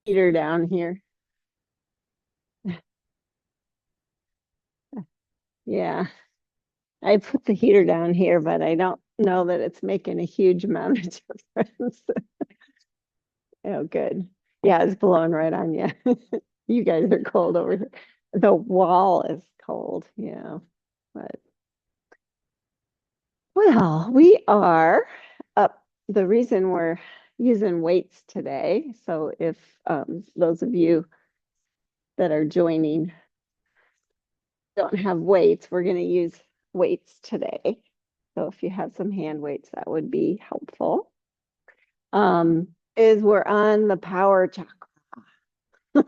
heater down here. Yeah, I put the heater down here, but I don't know that it's making a huge amount of difference. Oh, good. Yeah, it's blowing right on you. You guys are cold over here. The wall is cold. Yeah. But well, we are up. The reason we're using weights today, so if those of you that are joining don't have weights, we're going to use weights today. So if you have some hand weights, that would be helpful. Is we're on the power chakra.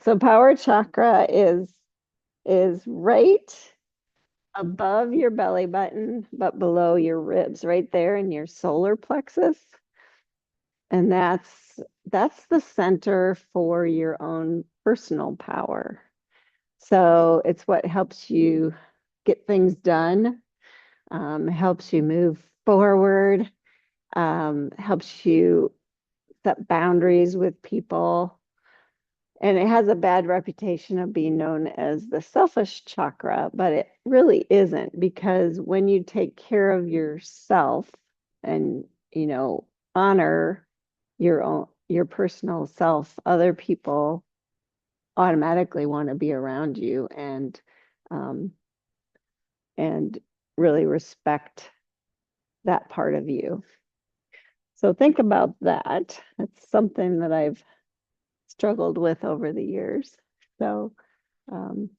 So power chakra is right above your belly button, but below your ribs, right there in your solar plexus. And that's the center for your own personal power. So it's what helps you get things done, helps you move forward, helps you set boundaries with people. And it has a bad reputation of being known as the selfish chakra, but it really isn't, because when you take care of yourself and, honor your personal self, other people automatically want to be around you um, and really respect that part of you. So think about that. It's something that I've struggled with over the years. So, um,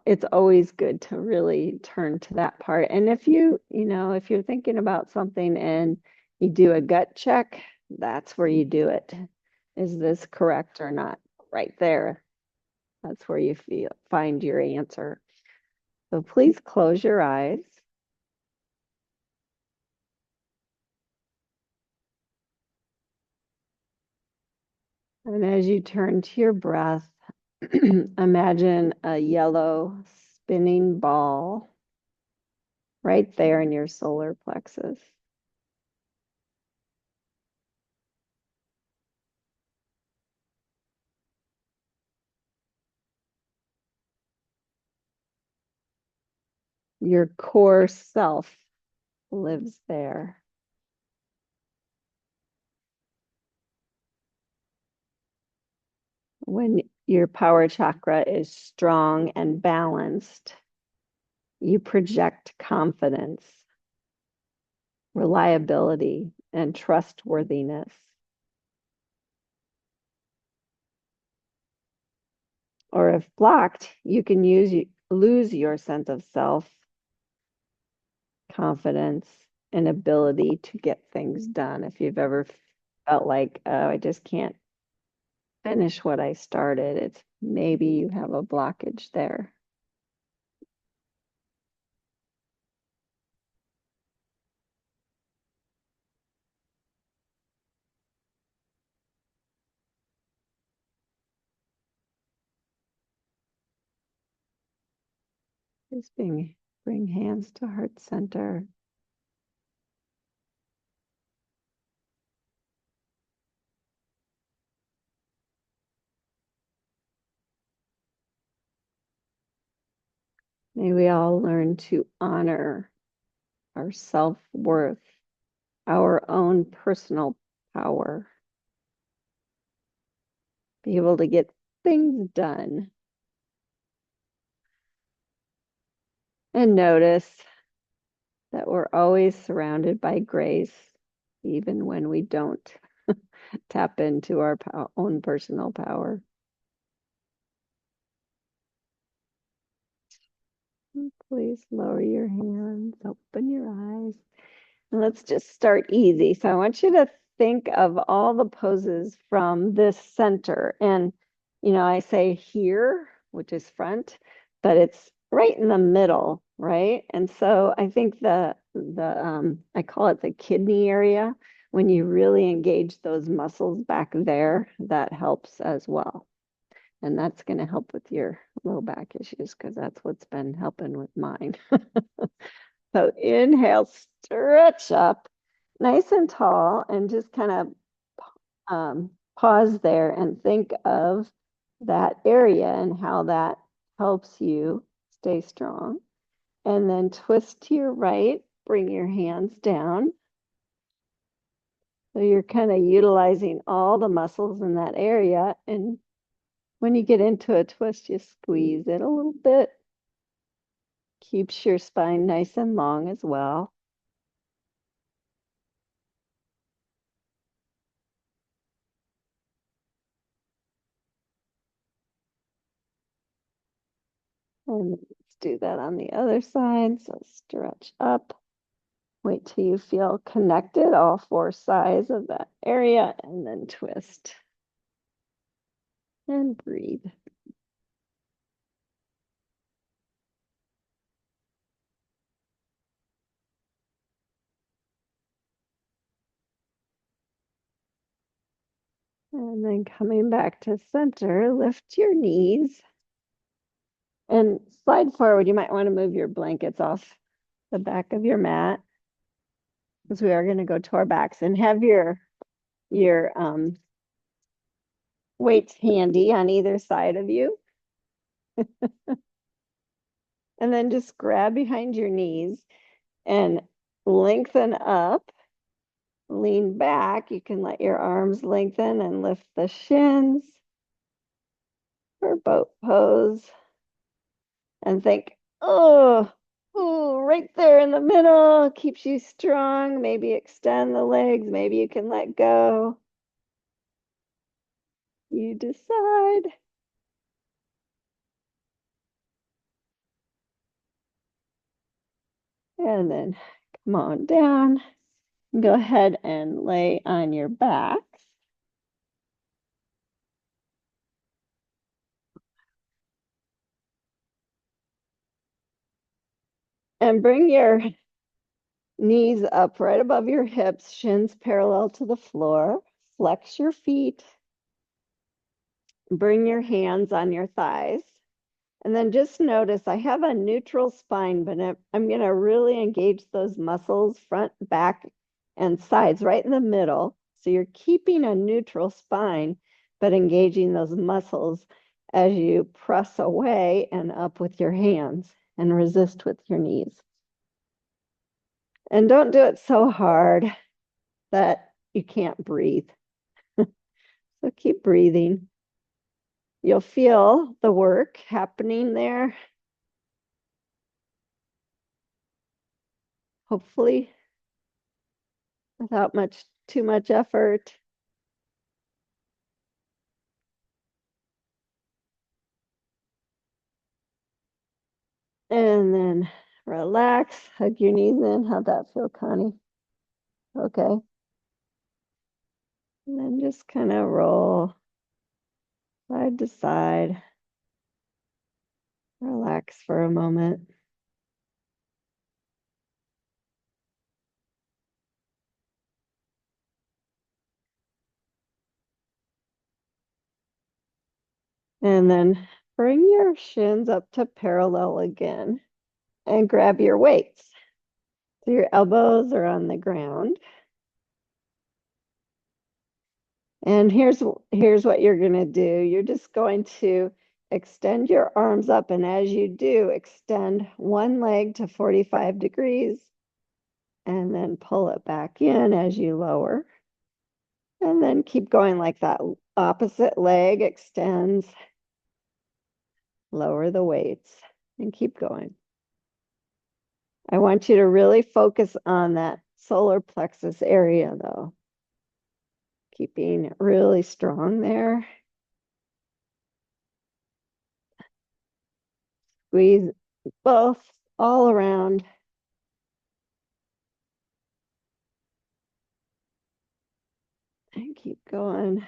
it's always good to really turn to that part. And if you're thinking about something and you do a gut check, that's where you do it. Is this correct or not? Right there. That's where you find your answer. So please close your eyes. And as you turn to your breath, imagine a yellow spinning ball right there in your solar plexus. Your core self lives there. When your power chakra is strong and balanced, you project confidence, reliability, and trustworthiness. Or if blocked, you can lose your sense of self, confidence, and ability to get things done. If you've ever felt like, oh, I just can't finish what I started, it's maybe you have a blockage there. Just bring hands to heart center. May we all learn to honor our self-worth, our own personal power, be able to get things done. And notice that we're always surrounded by grace, even when we don't tap into our own personal power. Please lower your hands, open your eyes. And let's just start easy. So I want you to think of all the poses from this center. And, I say here, which is front, but it's right in the middle, right? And so I think I call it the kidney area. When you really engage those muscles back there, that helps as well. And that's going to help with your low back issues, because that's what's been helping with mine. So inhale, stretch up nice and tall, and just kind of pause there and think of that area and how that helps you stay strong. And then twist to your right, bring your hands down. So you're kind of utilizing all the muscles in that area. And when you get into a twist, you squeeze it a little bit. Keeps your spine nice and long as well. And let's do that on the other side. So stretch up. Wait till you feel connected, all four sides of that area, and then twist. And breathe. And then coming back to center, lift your knees and slide forward. You might want to move your blankets off the back of your mat because we are going to go to our backs, and have your weights handy on either side of you. And then just grab behind your knees and lengthen up, lean back. You can let your arms lengthen and lift the shins for boat pose. And think, oh, right there in the middle keeps you strong. Maybe extend the legs. Maybe you can let go. You decide. And then come on down. Go ahead and lay on your backs. And bring your knees up right above your hips, shins parallel to the floor. Flex your feet. Bring your hands on your thighs. And then just notice I have a neutral spine, but I'm going to really engage those muscles, front, back, and sides, right in the middle. So you're keeping a neutral spine, but engaging those muscles as you press away and up with your hands and resist with your knees. And don't do it so hard that you can't breathe. So keep breathing. You'll feel the work happening there. Hopefully without too much effort. And then relax, hug your knees in. How'd that feel, Connie? Okay. And then just kind of roll side to side. Relax for a moment. And then bring your shins up to parallel again and grab your weights. So your elbows are on the ground. And here's what you're going to do. You're just going to extend your arms up, and as you do, extend one leg to 45 degrees and then pull it back in as you lower. And then keep going like that. Opposite leg extends, lower the weights, and keep going. I want you to really focus on that solar plexus area though. Keeping really strong there. Squeeze both all around. And keep going.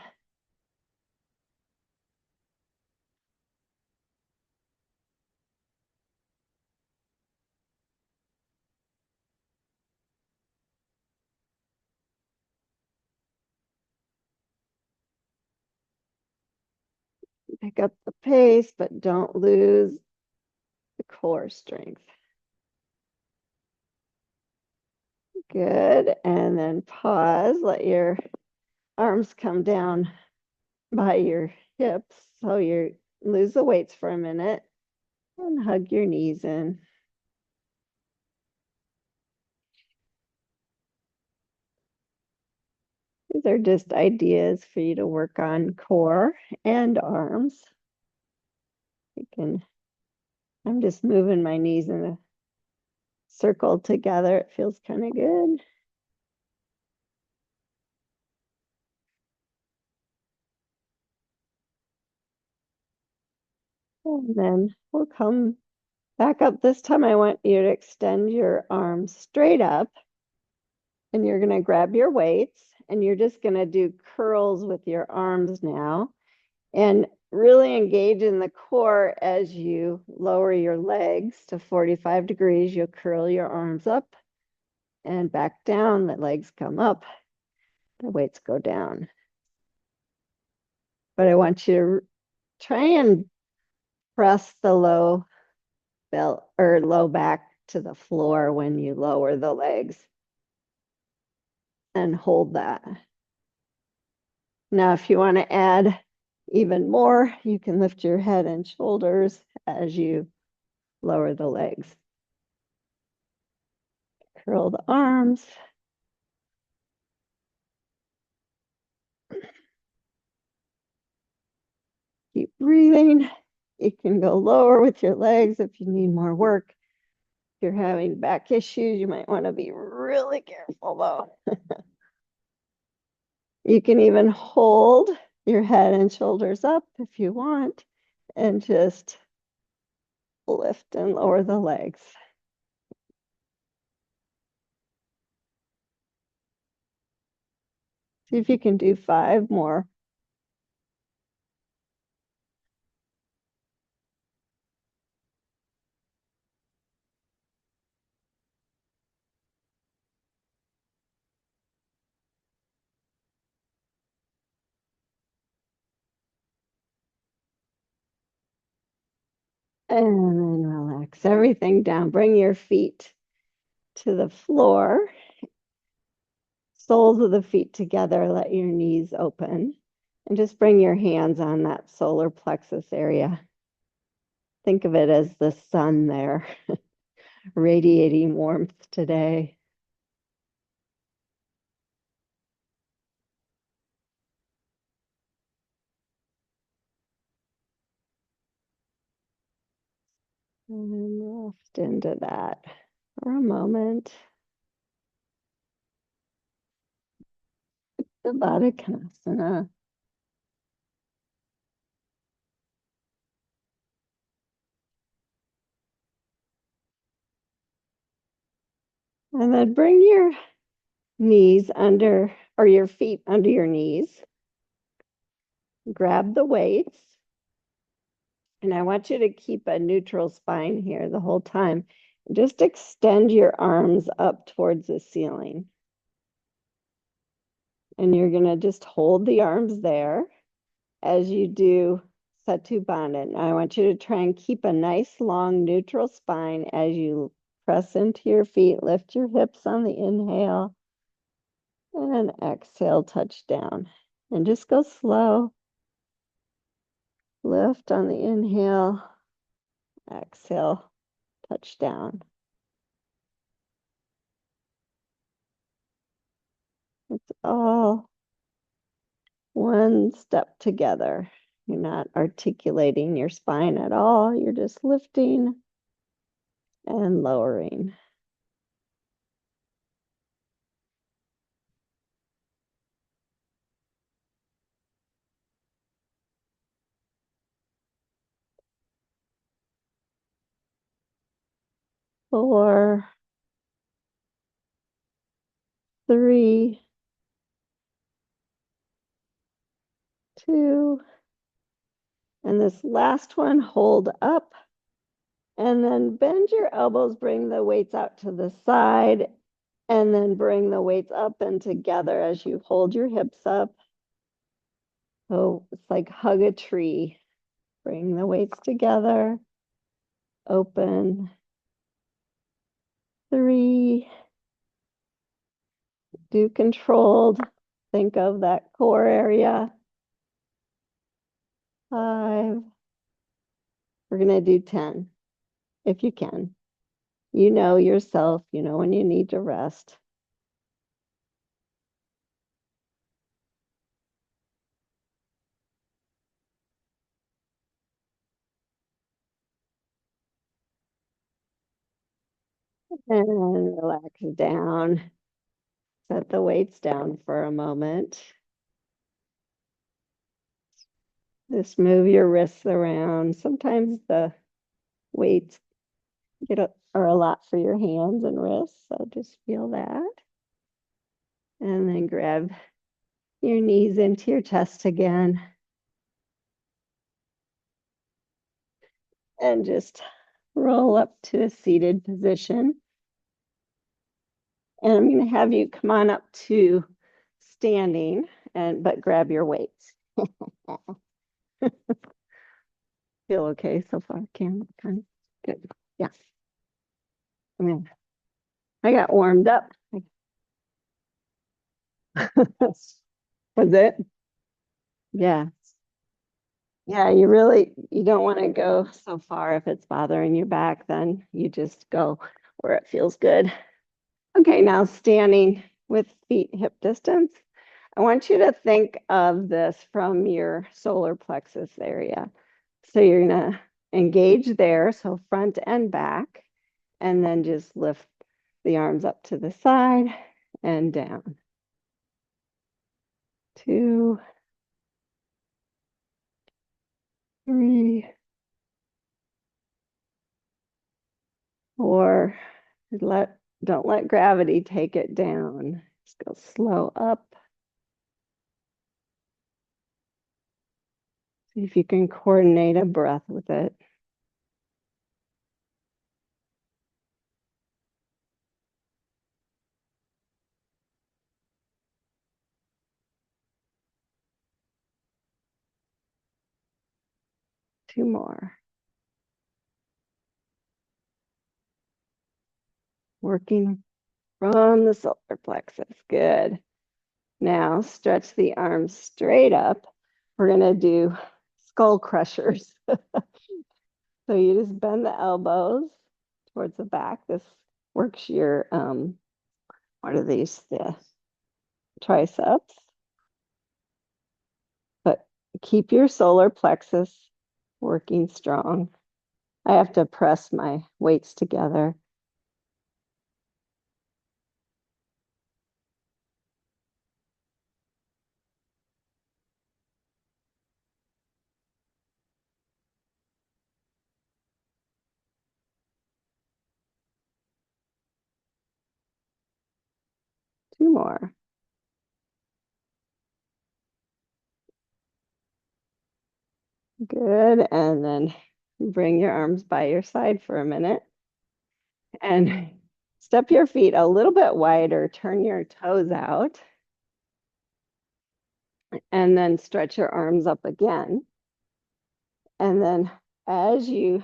Pick up the pace, but don't lose the core strength. Good. And then pause. Let your arms come down by your hips. So you lose the weights for a minute and hug your knees in. These are just ideas for you to work on core and arms. You can, I'm just moving my knees in a circle together. It feels kind of good. And then we'll come back up. This time I want you to extend your arms straight up and you're going to grab your weights and you're just going to do curls with your arms now and really engage in the core as you lower your legs to 45 degrees. You'll curl your arms up and back down. The legs come up, the weights go down. But I want you to try and press the low belt or low back to the floor when you lower the legs and hold that. Now, if you want to add even more, you can lift your head and shoulders as you lower the legs. Curl the arms. Keep breathing. You can go lower with your legs if you need more work. If you're having back issues, you might want to be really careful though. You can even hold your head and shoulders up if you want and just lift and lower the legs. See if you can do 5 more. And then relax everything down. Bring your feet to the floor, soles of the feet together. Let your knees open. And just bring your hands on that solar plexus area. Think of it as the sun there, radiating warmth today. And lift into that for a moment. The Baddha. And then bring your knees under, or your feet under your knees. Grab the weights. And I want you to keep a neutral spine here the whole time. Just extend your arms up towards the ceiling. And you're going to just hold the arms there as you do Satu Bandha. I want you to try and keep a nice long neutral spine as you press into your feet, lift your hips on the inhale, and exhale, touch down. And just go slow. Lift on the inhale, exhale, touch down. It's all one step together. You're not articulating your spine at all. You're just lifting and lowering. Four, three, two, and this last one, hold up. And then bend your elbows, bring the weights out to the side, and then bring the weights up and together as you hold your hips up. So it's like hug a tree. Bring the weights together, open. 3, do controlled. Think of that core area. 5. We're going to do 10 if you can. You know yourself, you know when you need to rest. And relax down. Set the weights down for a moment. Just move your wrists around. Sometimes the weights are a lot for your hands and wrists, so just feel that. And then grab your knees into your chest again. And just roll up to a seated position. And I'm going to have you come on up to standing, but grab your weights. Feel okay so far, Kim? Okay. Good. Yeah. I mean, I got warmed up. Was it? Yeah. Yeah, you don't want to go so far if it's bothering your back, then you just go where it feels good. Okay, now standing with feet hip distance. I want you to think of this from your solar plexus area. So you're gonna engage there, so front and back, and then just lift the arms up to the side and down. 2, 3, 4. Don't let gravity take it down. Just go slow up. See if you can coordinate a breath with it. 2 more. Working from the solar plexus. Good. Now stretch the arms straight up. We're going to do skull crushers. So you just bend the elbows towards the back. This works your, what are these? The triceps. But keep your solar plexus working strong. I have to press my weights together. Two more. Good. And then bring your arms by your side for a minute and step your feet a little bit wider. Turn your toes out and then stretch your arms up again. And then as you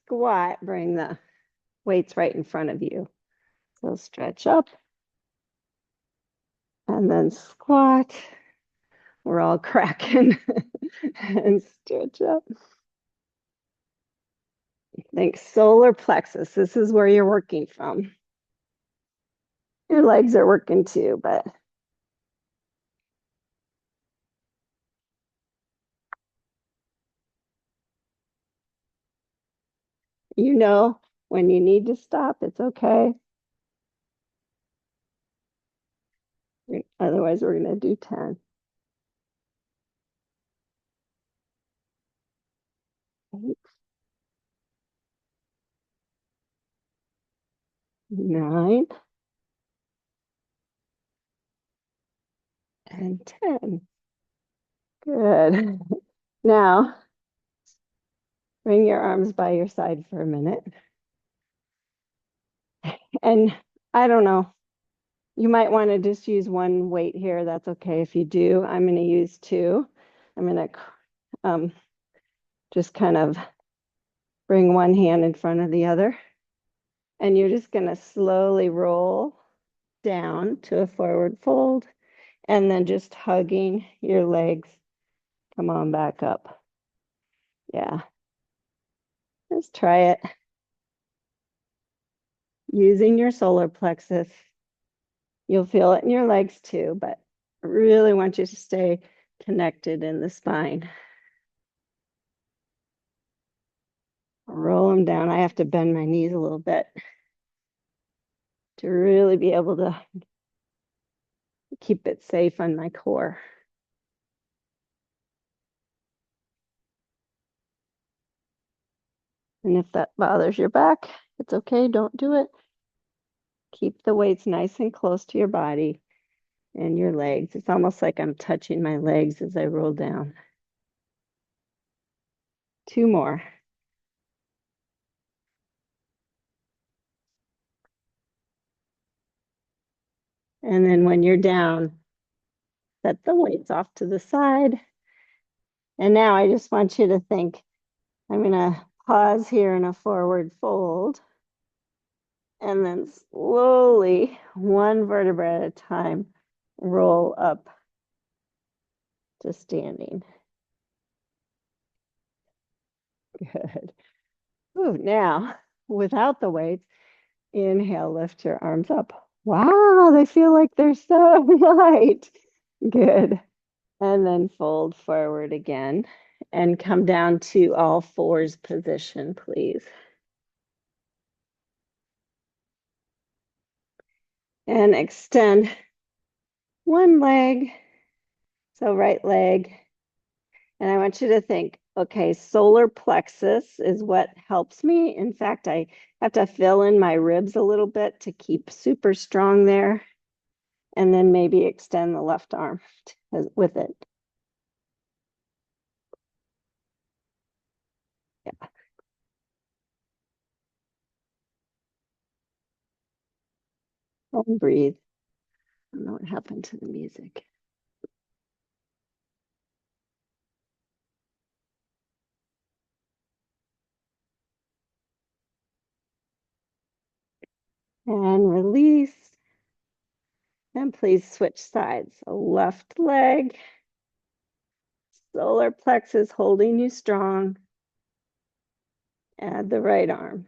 squat, bring the weights right in front of you. So stretch up and then squat. We're all cracking and stretch up. Think solar plexus. This is where you're working from. Your legs are working too, but you know when you need to stop, it's okay. Otherwise, we're going to do 10. 8, 9, and 10. Good. Now, bring your arms by your side for a minute. And I don't know, you might want to just use one weight here. That's okay if you do. I'm going to use 2. I'm going to just kind of bring one hand in front of the other. And you're just going to slowly roll down to a forward fold and then just hugging your legs Come on back up. Yeah, just try it using your solar plexus. You'll feel it in your legs too, but I really want you to stay connected in the spine. Roll them down. I have to bend my knees a little bit to really be able to keep it safe on my core. And if that bothers your back, it's okay. Don't do it. Keep the weights nice and close to your body and your legs. It's almost like I'm touching my legs as I roll down. Two more. And then when you're down, set the weights off to the side. And now I just want you to think, I'm going to pause here in a forward fold and then slowly, one vertebra at a time, roll up to standing. Good. Ooh, now, without the weights, inhale, lift your arms up. Wow, they feel like they're so light. Good. And then fold forward again and come down to all fours position, please. And extend one leg. So right leg. And I want you to think, okay, solar plexus is what helps me. In fact, I have to fill in my ribs a little bit to keep super strong there. And then maybe extend the left arm with it. Yeah. And breathe. I don't know what happened to the music. And release. And please switch sides. So left leg, solar plexus holding you strong. Add the right arm.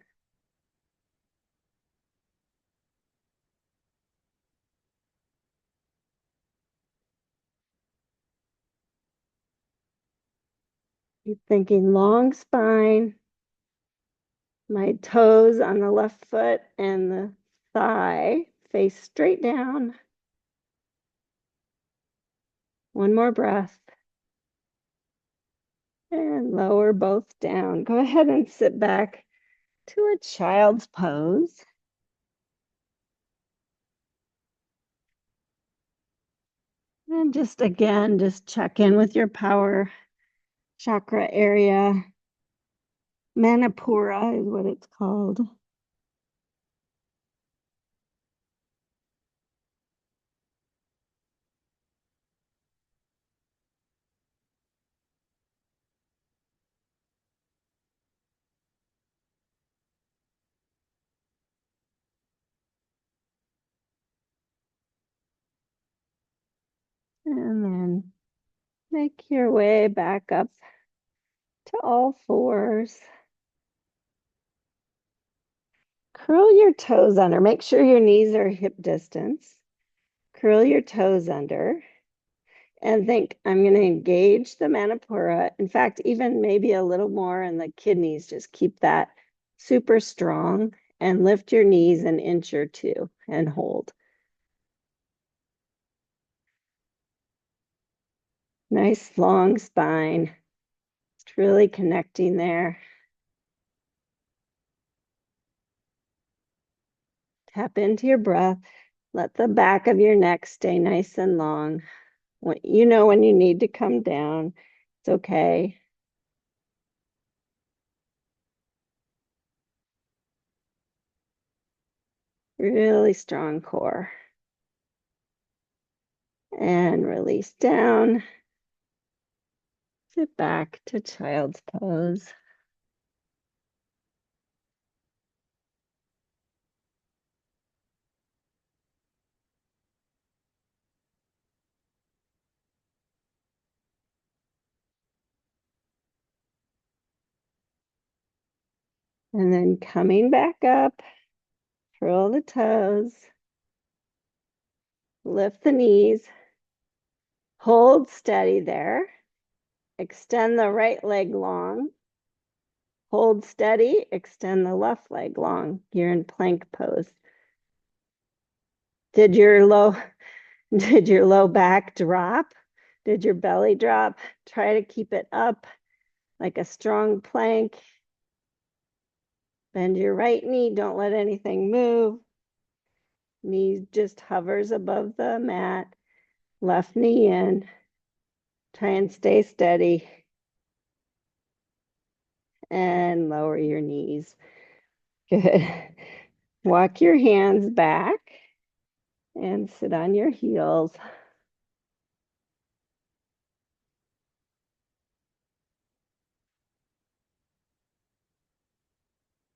Keep thinking long spine. My toes on the left foot and the thigh face straight down. One more breath. And lower both down. Go ahead and sit back to a child's pose. And just again, just check in with your power chakra area. Manipura is what it's called. And then make your way back up to all fours. Curl your toes under. Make sure your knees are hip distance. Curl your toes under and think, I'm going to engage the Manipura. In fact, even maybe a little more in the kidneys. Just keep that super strong and lift your knees an inch or two and hold. Nice long spine. It's really connecting there. Tap into your breath. Let the back of your neck stay nice and long. You know when you need to come down. It's okay. Really strong core. And release down. Sit back to child's pose. And then coming back up, curl the toes, lift the knees, hold steady there. Extend the right leg long. Hold steady, extend the left leg long. You're in plank pose. Did your low did your low back drop? Did your belly drop? Try to keep it up like a strong plank. Bend your right knee, don't let anything move. Knee just hovers above the mat. Left knee in. Try and stay steady. And lower your knees. Good. Walk your hands back and sit on your heels.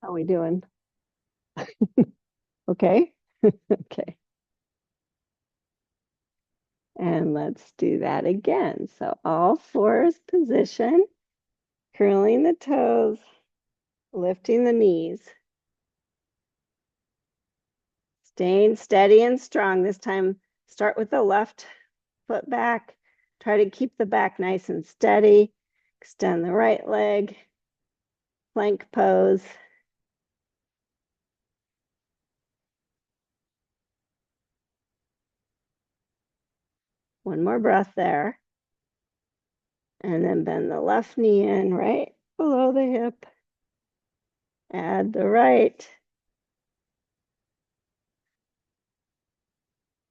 How we doing? Okay. Okay. And let's do that again. So all fours position, curling the toes, lifting the knees, staying steady and strong. This time, start with the left foot back. Try to keep the back nice and steady. Extend the right leg, plank pose. One more breath there. And then bend the left knee in right below the hip. Add the right.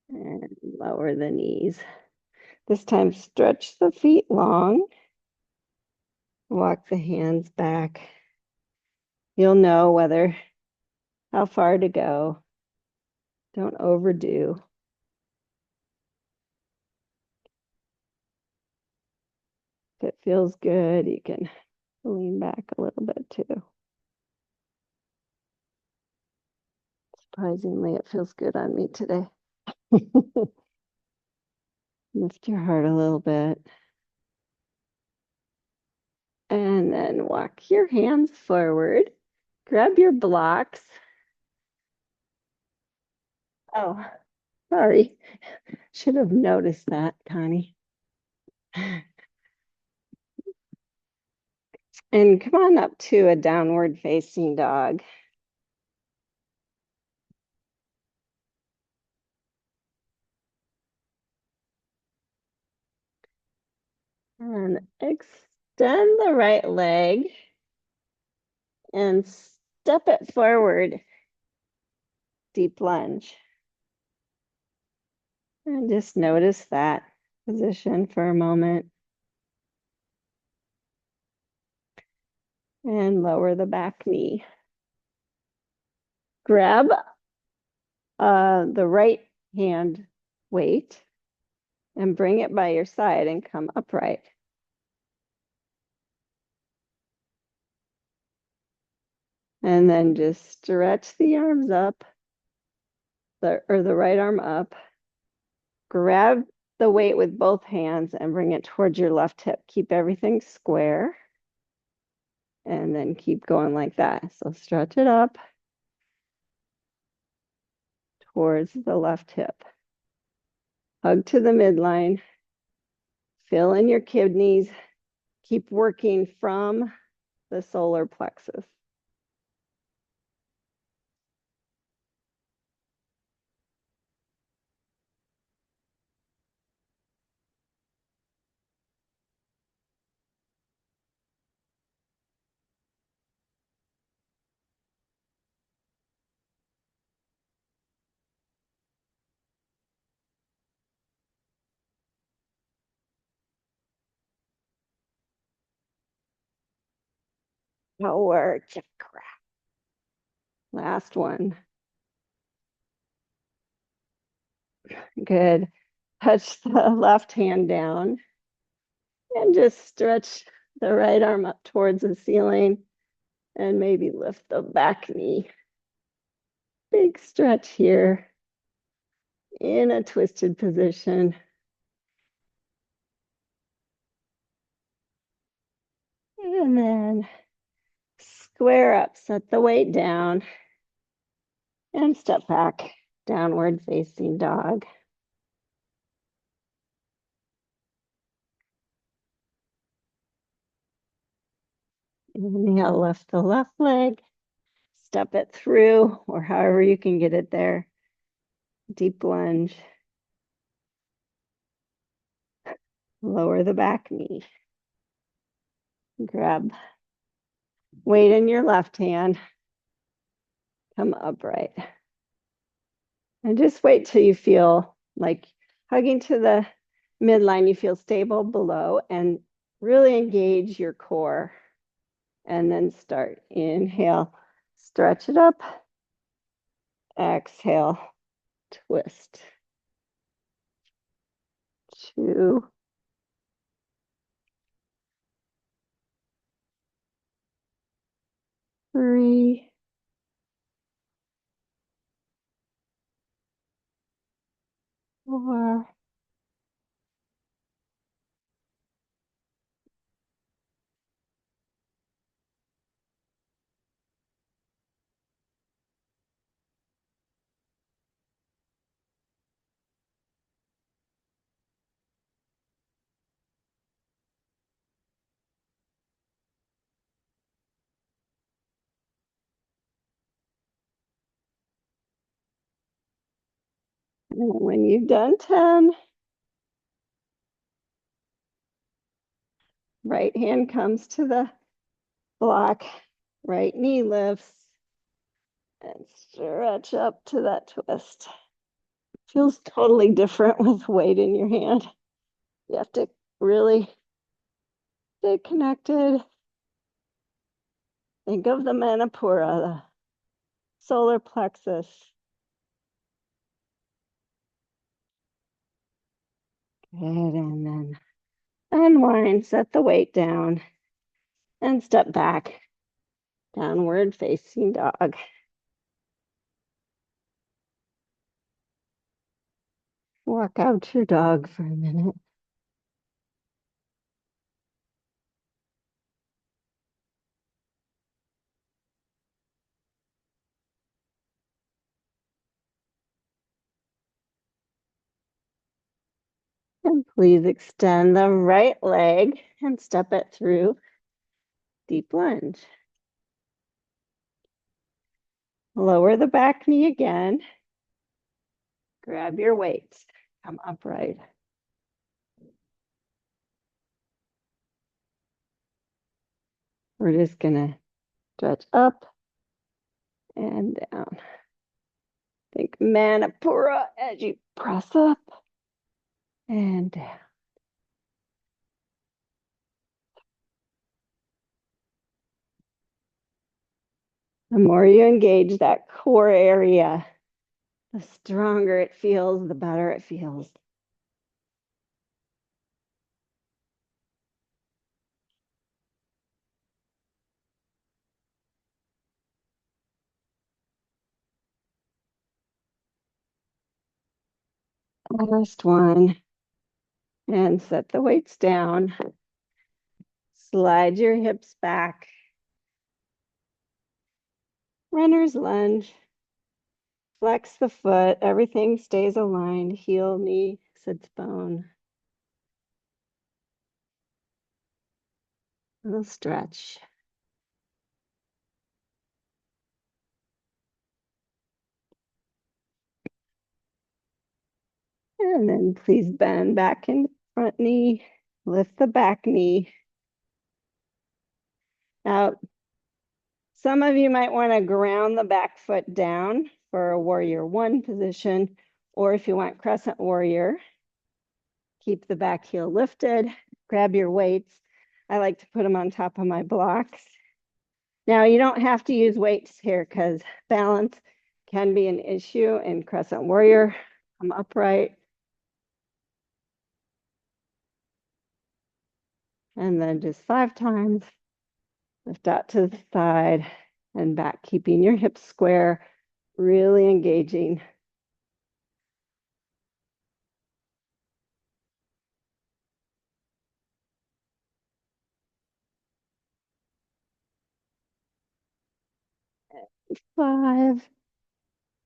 And lower the knees. This time, stretch the feet long. Walk the hands back. You'll know how far to go. Don't overdo. If it feels good, you can lean back a little bit too. Surprisingly, it feels good on me today. Lift your heart a little bit. And then walk your hands forward. Grab your blocks. Oh, sorry. Should have noticed that, Connie. And come on up to a downward facing dog. And extend the right leg and step it forward. Deep lunge. And just notice that position for a moment. And lower the back knee. Grab the right hand weight and bring it by your side and come upright. And then just stretch the arms up, the right arm up. Grab the weight with both hands and bring it towards your left hip. Keep everything square. And then keep going like that. So stretch it up towards the left hip. Hug to the midline. Fill in your kidneys. Keep working from the solar plexus. Power chakra. Last one. Good. Touch the left hand down and just stretch the right arm up towards the ceiling and maybe lift the back knee. Big stretch here in a twisted position. And then Square up, set the weight down, and step back, downward facing dog. Inhale, lift the left leg, step it through, or however you can get it there. Deep lunge. Lower the back knee. Grab weight in your left hand. Come upright. And just wait till you feel like hugging to the midline, you feel stable below, and really engage your core. And then start. Inhale, stretch it up. Exhale, twist. 2, 3, 4, and when you've done 10, right hand comes to the block, right knee lifts, and stretch up to that twist. Feels totally different with weight in your hand. You have to really stay connected. Think of the Manipura, the solar plexus. Good, and then unwind, set the weight down, and step back, downward facing dog. Walk out your dog for a minute. And please extend the right leg and step it through. Deep lunge. Lower the back knee again. Grab your weights. Come upright. We're just gonna stretch up and down. Think Manipura as you press up and down. The more you engage that core area, the stronger it feels, the better it feels. Last one. And set the weights down. Slide your hips back. Runner's lunge. Flex the foot. Everything stays aligned. Heel, knee, sits bone. Little stretch. And then please bend back in the front knee. Lift the back knee. Now, some of you might want to ground the back foot down for a warrior one position, or if you want crescent warrior, keep the back heel lifted, grab your weights. I like to put them on top of my blocks. Now, you don't have to use weights here because balance can be an issue in crescent warrior. Come upright. And then just 5 times. Lift out to the side and back, keeping your hips square, really engaging. 5.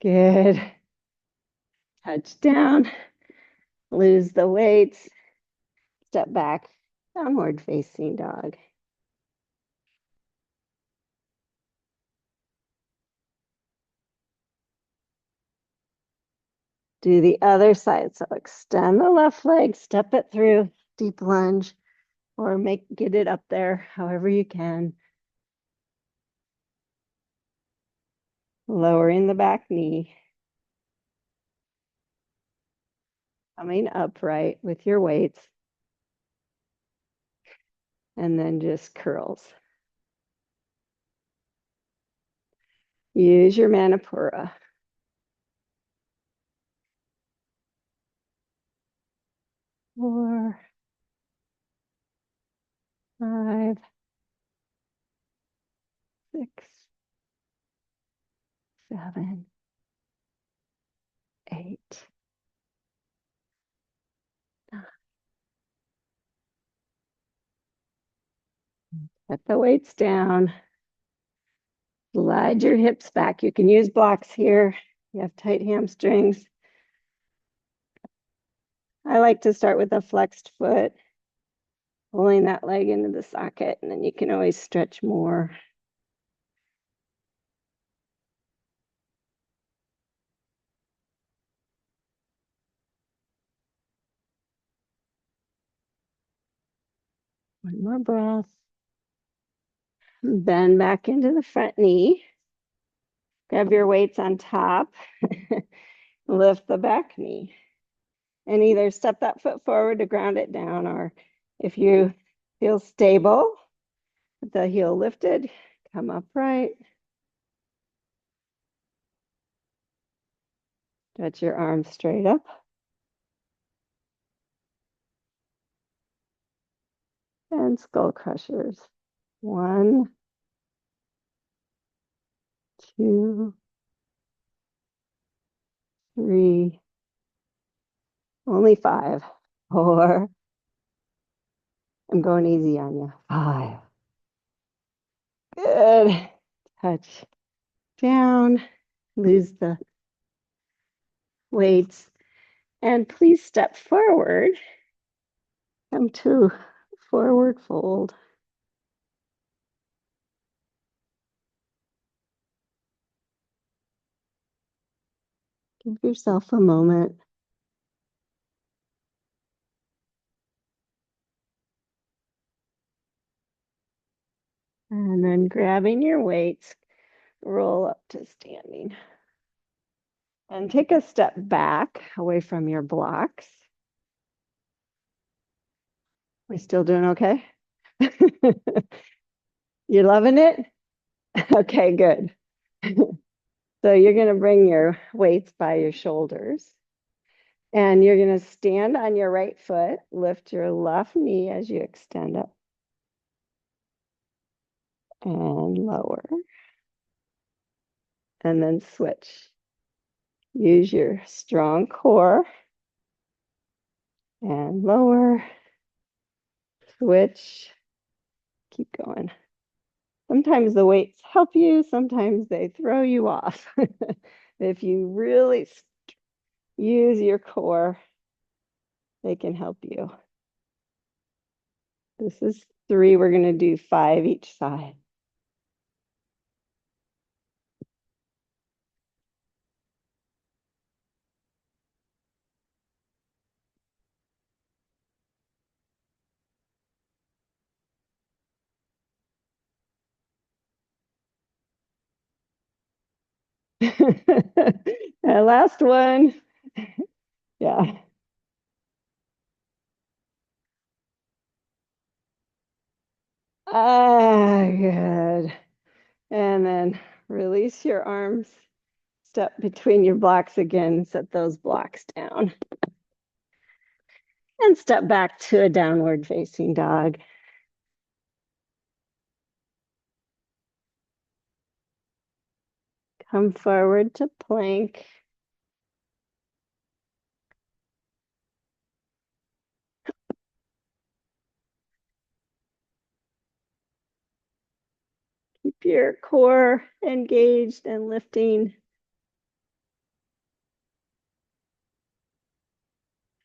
Good. Touch down. Lose the weights. Step back. Downward facing dog. Do the other side. So extend the left leg, step it through, deep lunge, or get it up there however you can. Lowering the back knee. Coming upright with your weights. And then just curls. Use your Manipura. 4, 5, 6, 7, 8, 9. Set the weights down. Slide your hips back. You can use blocks here. You have tight hamstrings. I like to start with a flexed foot, pulling that leg into the socket, and then you can always stretch more. One more breath. Bend back into the front knee. Grab your weights on top. Lift the back knee. And either step that foot forward to ground it down, or if you feel stable, with the heel lifted, come upright. Stretch your arms straight up. And skull crushers. 1, 2, 3, only 5, 4. I'm going easy on you. 5. Good. Touch down. Lose the weights. And please step forward. Come to forward fold. Give yourself a moment. And then grabbing your weights, roll up to standing. And take a step back away from your blocks. We still doing okay? You're loving it? Okay, good. So you're going to bring your weights by your shoulders. And you're going to stand on your right foot, lift your left knee as you extend it. And lower. And then switch. Use your strong core. And lower. Switch. Keep going. Sometimes the weights help you, sometimes they throw you off. If you really use your core, they can help you. This is 3. We're going to do 5 each side. Last one. Yeah. Good. And then release your arms. Step between your blocks again. Set those blocks down. And step back to a downward facing dog. Come forward to plank. Keep your core engaged and lifting.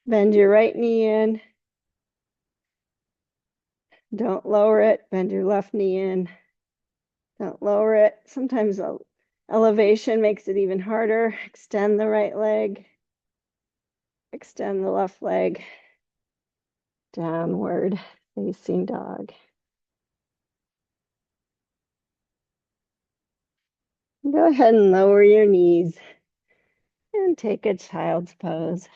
Bend your right knee in. Don't lower it. Bend your left knee in. Don't lower it. Sometimes elevation makes it even harder. Extend the right leg. Extend the left leg. Downward facing dog. Go ahead and lower your knees and take a child's pose.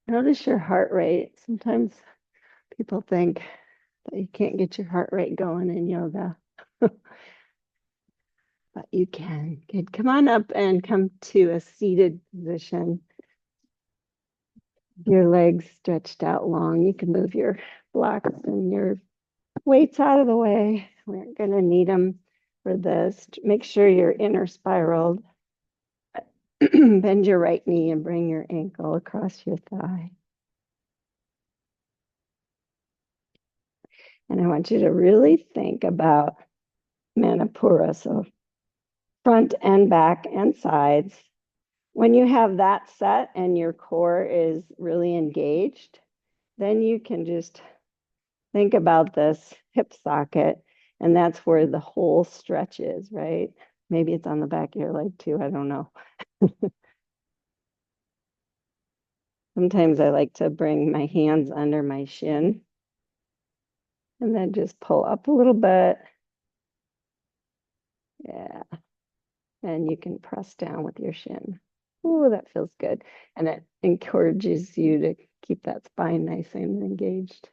Notice your heart rate. Sometimes people think that you can't get your heart rate going in yoga, but you can. Good. Come on up and come to a seated position. Your legs stretched out long. You can move your blocks and your weights out of the way. We aren't going to need them for this. Make sure you're inner spiraled. Bend your right knee and bring your ankle across your thigh. And I want you to really think about Manipura, so front and back and sides. When you have that set and your core is really engaged, then you can just think about this hip socket, and that's where the whole stretch is, right? Maybe it's on the back of your leg too. I don't know. Sometimes I like to bring my hands under my shin and then just pull up a little bit. Yeah. And you can press down with your shin. Oh, that feels good. And it encourages you to keep that spine nice and engaged.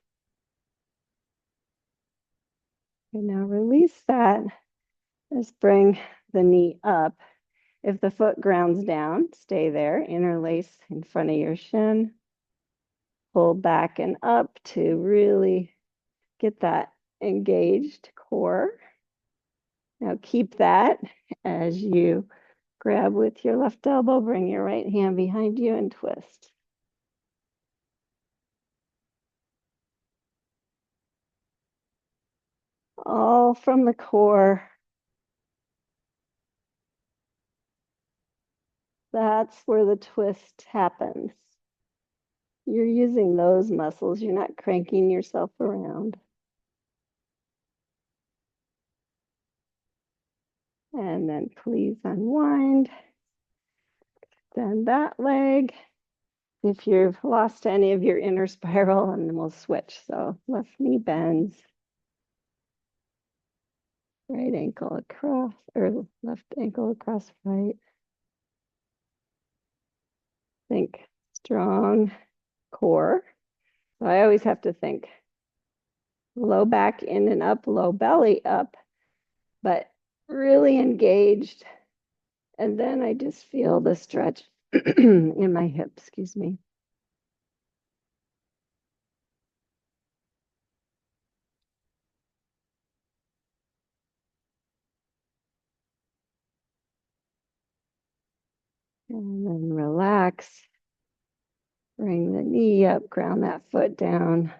And now release that. Just bring the knee up. If the foot grounds down, stay there. Interlace in front of your shin. Pull back and up to really get that engaged core. Now keep that as you grab with your left elbow, bring your right hand behind you and twist. All from the core. That's where the twist happens. You're using those muscles. You're not cranking yourself around. And then please unwind. Then that leg. If you've lost any of your inner spiral, and then we'll switch. So left knee bends. Right ankle across, or left ankle across right. Think strong core. So I always have to think low back in and up, low belly up, but really engaged. And then I just feel the stretch in my hip, excuse me. And then relax. Bring the knee up, ground that foot down,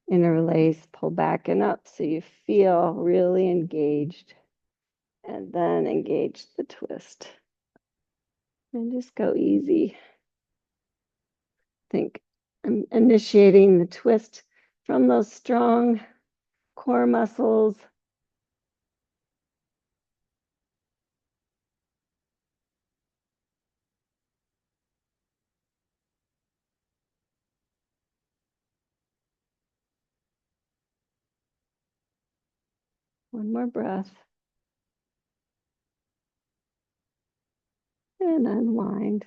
interlace, pull back and up so you feel really engaged. And then engage the twist. And just go easy. Think I'm initiating the twist from those strong core muscles. One more breath. And unwind.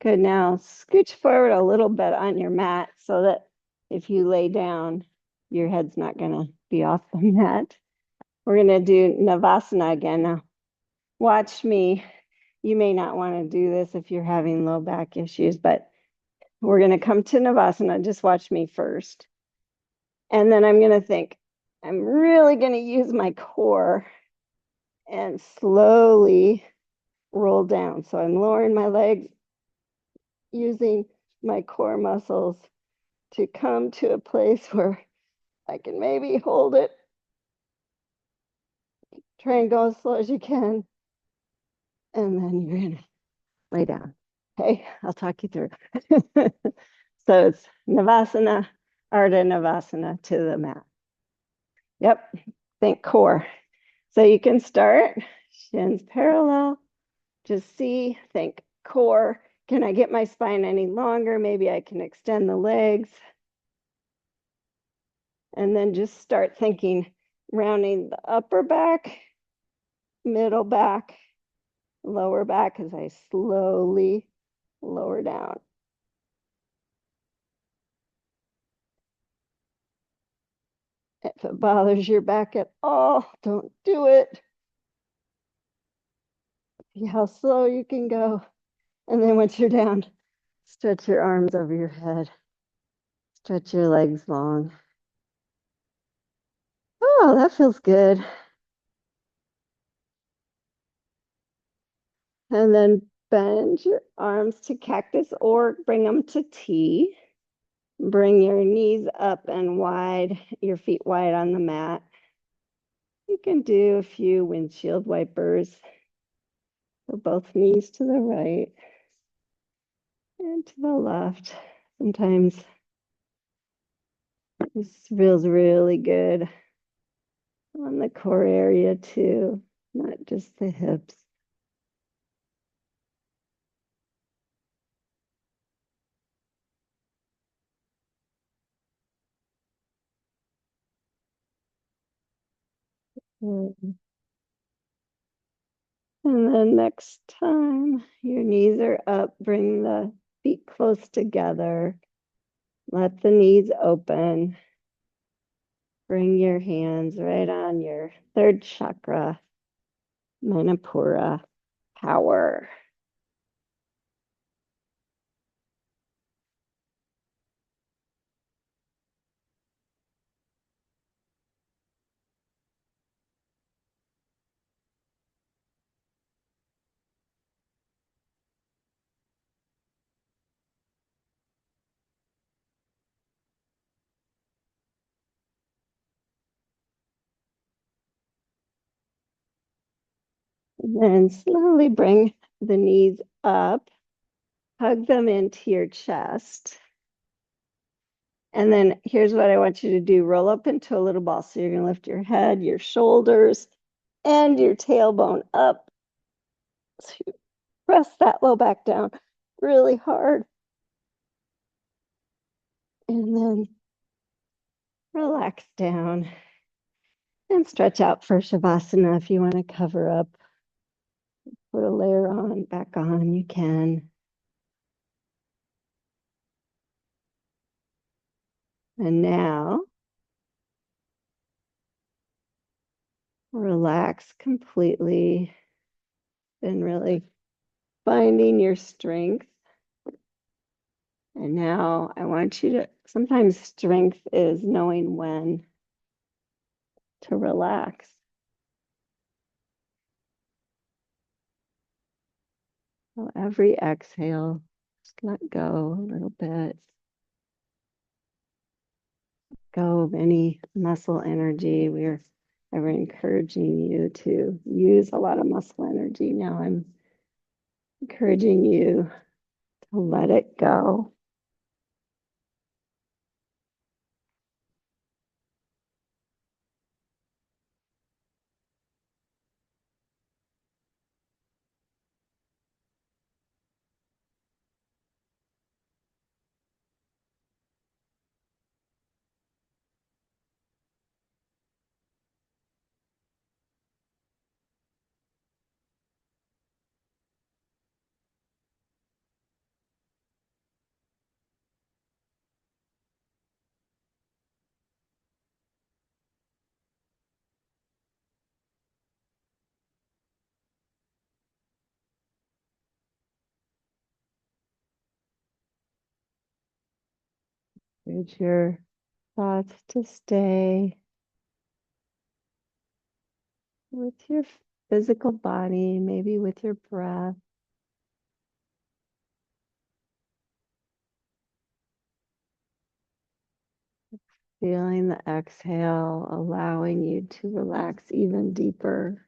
Good. Now scooch forward a little bit on your mat so that if you lay down, your head's not going to be off the mat. We're going to do Navasana again. Now, watch me. You may not want to do this if you're having low back issues, but we're going to come to Navasana. Just watch me first. And then I'm going to think, I'm really going to use my core and slowly roll down. So I'm lowering my legs using my core muscles to come to a place where I can maybe hold it. Try and go as slow as you can. And then you're going to lay down. Okay, I'll talk you through. So it's Navasana, Ardha Navasana to the mat. Yep, think core. So you can start shins parallel. Just see, think core. Can I get my spine any longer? Maybe I can extend the legs. And then just start thinking, rounding the upper back, middle back, lower back as I slowly lower down. If it bothers your back at all, don't do it. See how slow you can go. And then once you're down, stretch your arms over your head. Stretch your legs long. Oh, that feels good. And then bend your arms to cactus or bring them to T. Bring your knees up and wide, your feet wide on the mat. You can do a few windshield wipers. So both knees to the right and to the left. Sometimes this feels really good on the core area too, not just the hips. And then next time your knees are up, bring the feet close together. Let the knees open. Bring your hands right on your third chakra, Manipura, power. And then slowly bring the knees up, hug them into your chest. And then here's what I want you to do. Roll up into a little ball. So you're going to lift your head, your shoulders, and your tailbone up. So you press that low back down really hard. And then relax down and stretch out for Shavasana. If you want to cover up, put a layer on, back on, you can. And now relax completely and really finding your strength. And now I want you to, sometimes strength is knowing when to relax. So every exhale, just let go a little bit. Go of any muscle energy. We're encouraging you to use a lot of muscle energy. Now I'm encouraging you to let it go. Encourage your thoughts to stay with your physical body, maybe with your breath, feeling the exhale, allowing you to relax even deeper.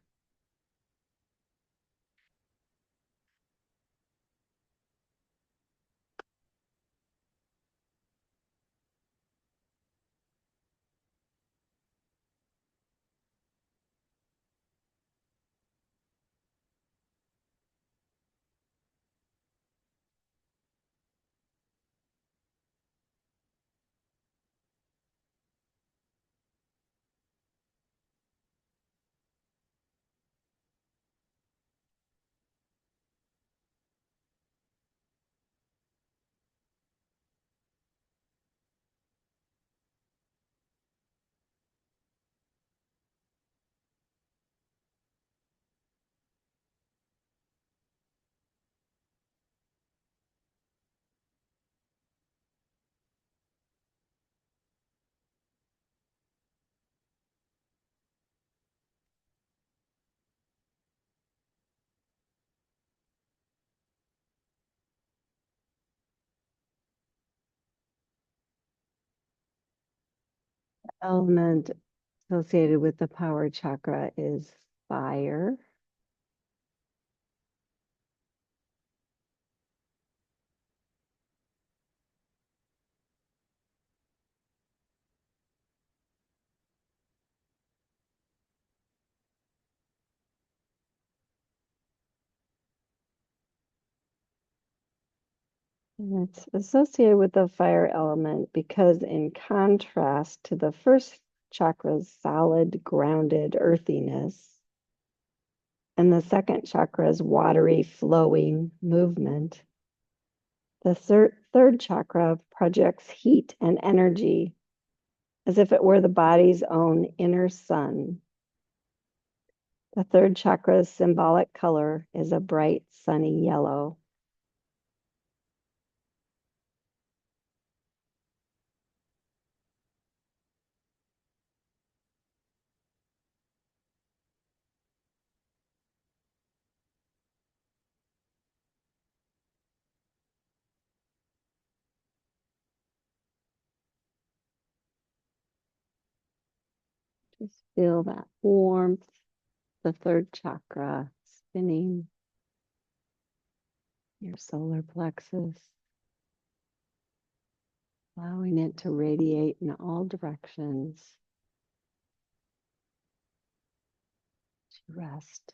Element associated with the power chakra is fire. And it's associated with the fire element because, in contrast to the first chakra's solid, grounded earthiness, and the second chakra's watery, flowing movement, the third chakra projects heat and energy as if it were the body's own inner sun. The third chakra's symbolic color is a bright, sunny yellow. Just feel that warmth, the third chakra spinning your solar plexus, allowing it to radiate in all directions to rest.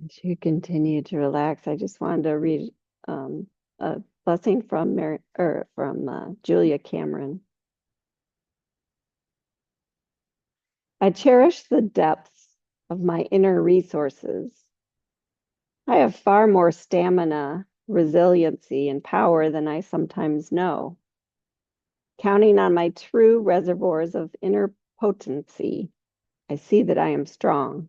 As you continue to relax, I just wanted to read a blessing from Julia Cameron. I cherish the depths of my inner resources. I have far more stamina, resiliency, and power than I sometimes know. Counting on my true reservoirs of inner potency, I see that I am strong,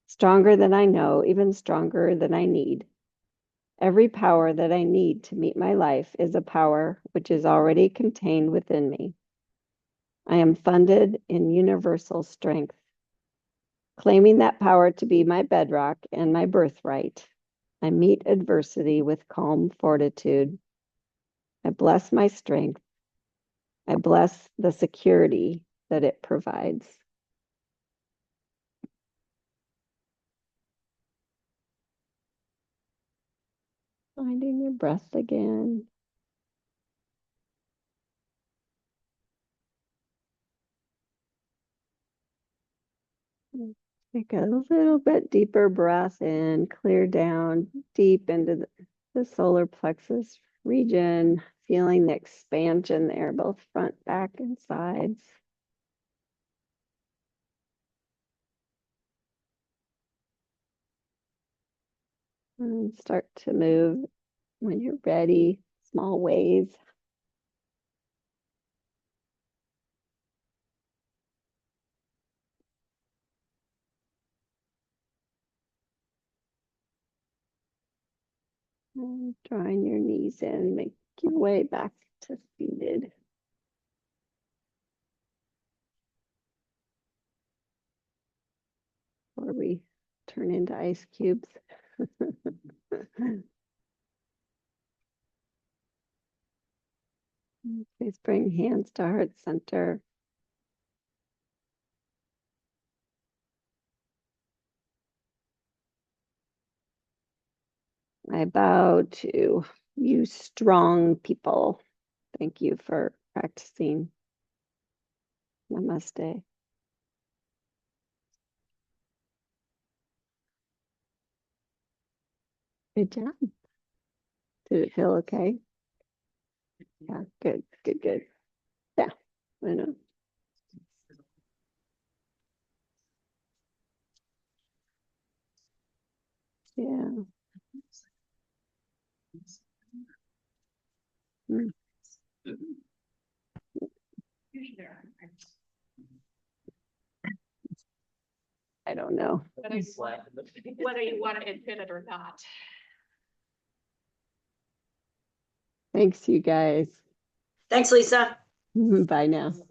stronger than I know, even stronger than I need. Every power that I need to meet my life is a power which is already contained within me. I am funded in universal strength, claiming that power to be my bedrock and my birthright. I meet adversity with calm fortitude. I bless my strength. I bless the security that it provides. Finding your breath again. Take a little bit deeper breath in, clear down deep into the solar plexus region, feeling the expansion there, both front, back, and sides. And start to move when you're ready, small ways. And drawing your knees in, make your way back to seated. Before we turn into ice cubes. Please bring hands to heart center. I bow to you strong people. Thank you for practicing. Namaste. Good job. Did it feel okay? Yeah, good, good, good. Yeah, I know. Yeah. Mm. I don't know. Whether you want to admit it or not. Thanks, you guys. Thanks, Lisa. Bye now.